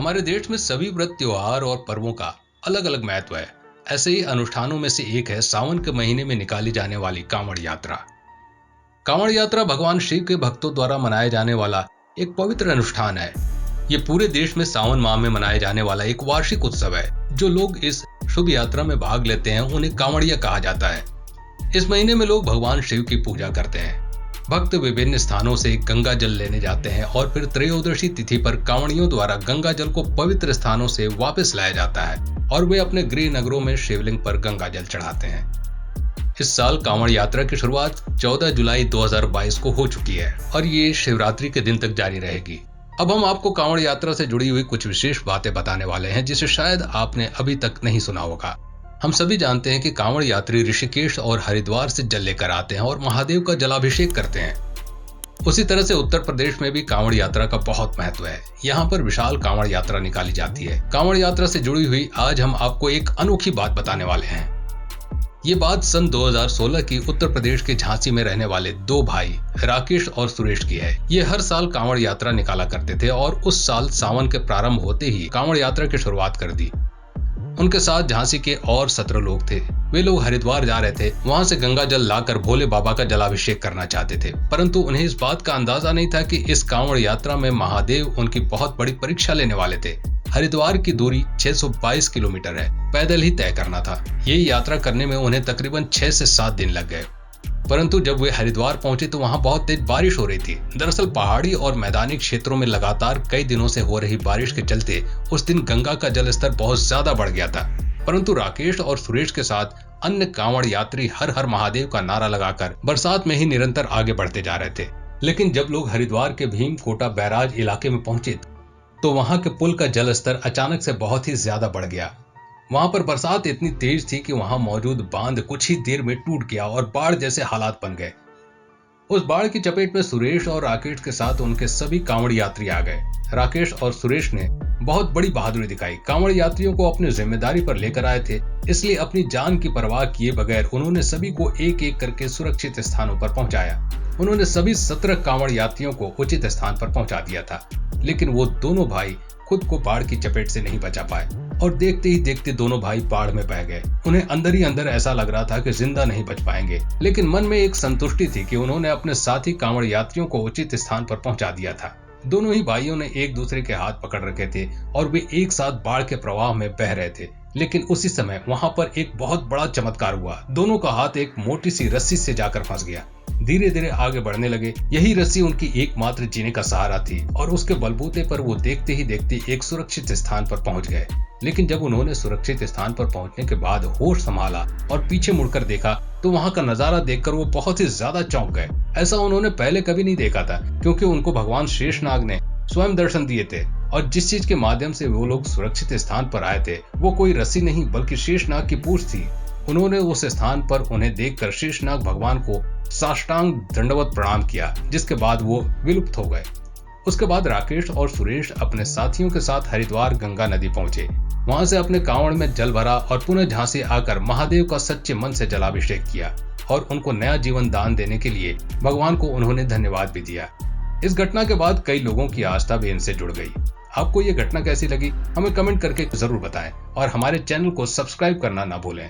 हमारे देश में सभी व्रत, त्योहार और पर्वों का अलग अलग महत्व है। ऐसे ही अनुष्ठानों में से एक है सावन के महीने में निकाली जाने वाली कांवड़ यात्रा। कांवड़ यात्रा भगवान शिव के भक्तों द्वारा मनाया जाने वाला एक पवित्र अनुष्ठान है। ये पूरे देश में सावन माह में मनाया जाने वाला एक वार्षिक उत्सव है। जो लोग इस शुभ यात्रा में भाग लेते हैं उन्हें कांवड़िया कहा जाता है। इस महीने में लोग भगवान शिव की पूजा करते हैं। भक्त विभिन्न स्थानों से गंगा जल लेने जाते हैं और फिर त्रयोदशी तिथि पर कांवड़ियों द्वारा गंगा जल को पवित्र स्थानों से वापस लाया जाता है और वे अपने गृह नगरों में शिवलिंग पर गंगा जल चढ़ाते हैं। इस साल कांवड़ यात्रा की शुरुआत 14 जुलाई 2022 को हो चुकी है और ये शिवरात्रि के दिन तक जारी रहेगी। अब हम आपको कांवड़ यात्रा से जुड़ी हुई कुछ विशेष बातें बताने वाले हैं जिसे शायद आपने अभी तक नहीं सुना होगा। हम सभी जानते हैं कि कांवड़ यात्री ऋषिकेश और हरिद्वार से जल लेकर आते हैं और महादेव का जलाभिषेक करते हैं। उसी तरह से उत्तर प्रदेश में भी कांवड़ यात्रा का बहुत महत्व है। यहाँ पर विशाल कांवड़ यात्रा निकाली जाती है। कांवड़ यात्रा से जुड़ी हुई आज हम आपको एक अनोखी बात बताने वाले हैं। ये बात सन 2016 की उत्तर प्रदेश के झांसी में रहने वाले दो भाई राकेश और सुरेश की है। ये हर साल कांवड़ यात्रा निकाला करते थे और उस साल सावन के प्रारंभ होते ही कांवड़ यात्रा की शुरुआत कर दी। उनके साथ झांसी के और 17 लोग थे। वे लोग हरिद्वार जा रहे थे। वहां से गंगा जल लाकर भोले बाबा का जलाभिषेक करना चाहते थे, परंतु उन्हें इस बात का अंदाजा नहीं था कि इस कांवड़ यात्रा में महादेव उनकी बहुत बड़ी परीक्षा लेने वाले थे। हरिद्वार की दूरी 622 किलोमीटर है। पैदल ही तय करना था। ये यात्रा करने में उन्हें तकरीबन 6 से 7 दिन लग गए। परंतु जब वे हरिद्वार पहुंचे तो वहां बहुत तेज बारिश हो रही थी। दरअसल पहाड़ी और मैदानी क्षेत्रों में लगातार कई दिनों से हो रही बारिश के चलते उस दिन गंगा का जल स्तर बहुत ज्यादा बढ़ गया था। परंतु राकेश और सुरेश के साथ अन्य कांवड़ यात्री हर हर महादेव का नारा लगाकर बरसात में ही निरंतर आगे बढ़ते जा रहे थे। लेकिन जब लोग हरिद्वार के भीमकोटा बैराज इलाके में पहुंचे तो वहां के पुल का जल स्तर अचानक से बहुत ही ज्यादा बढ़ गया। वहां पर बरसात इतनी तेज थी कि वहां मौजूद बांध कुछ ही देर में टूट गया और बाढ़ जैसे हालात बन गए। उस बाढ़ की चपेट में सुरेश और राकेश के साथ उनके सभी कांवड़ यात्री आ गए। राकेश और सुरेश ने बहुत बड़ी बहादुरी दिखाई। कांवड़ यात्रियों को अपनी जिम्मेदारी पर लेकर आए थे, इसलिए अपनी जान की परवाह किए बगैर उन्होंने सभी को एक एक करके सुरक्षित स्थानों पर पहुंचाया। उन्होंने सभी 17 कांवड़ यात्रियों को उचित स्थान पर पहुंचा दिया था, लेकिन वो दोनों भाई खुद को बाढ़ की चपेट से नहीं बचा पाए और देखते ही देखते दोनों भाई बाढ़ में बह गए। उन्हें अंदर ही अंदर ऐसा लग रहा था कि जिंदा नहीं बच पाएंगे, लेकिन मन में एक संतुष्टि थी कि उन्होंने अपने साथी कांवड़ यात्रियों को उचित स्थान पर पहुंचा दिया था। दोनों ही भाइयों ने एक दूसरे के हाथ पकड़ रखे थे और वे एक साथ बाढ़ के प्रवाह में बह रहे थे। लेकिन उसी समय वहां पर एक बहुत बड़ा चमत्कार हुआ। दोनों का हाथ एक मोटी सी रस्सी से जाकर फंस गया। धीरे धीरे आगे बढ़ने लगे। यही रस्सी उनकी एकमात्र जीने का सहारा थी और उसके बलबूते पर वो देखते ही देखते एक सुरक्षित स्थान पर पहुंच गए। लेकिन जब उन्होंने सुरक्षित स्थान पर पहुंचने के बाद होश संभाला और पीछे मुड़कर देखा तो वहां का नजारा देखकर वो बहुत ही ज्यादा चौंक गए। ऐसा उन्होंने पहले कभी नहीं देखा था, क्योंकि उनको भगवान शेषनाग ने स्वयं दर्शन दिए थे और जिस चीज के माध्यम से वो लोग सुरक्षित स्थान पर आए थे वो कोई रस्सी नहीं बल्कि शेषनाग की पूंछ थी। उन्होंने उस स्थान पर उन्हें देखकर शेषनाग भगवान को साष्टांग दंडवत प्रणाम किया, जिसके बाद वो विलुप्त हो गए। उसके बाद राकेश और सुरेश अपने साथियों के साथ हरिद्वार गंगा नदी पहुंचे। वहां से अपने कांवड़ में जल भरा और पुनः झांसी आकर महादेव का सच्चे मन से जलाभिषेक किया और उनको नया जीवन दान देने के लिए भगवान को उन्होंने धन्यवाद भी दिया। इस घटना के बाद कई लोगों की आस्था भी इनसे जुड़ गई। आपको ये घटना कैसी लगी हमें कमेंट करके जरूर बताएं और हमारे चैनल को सब्सक्राइब करना ना भूलें।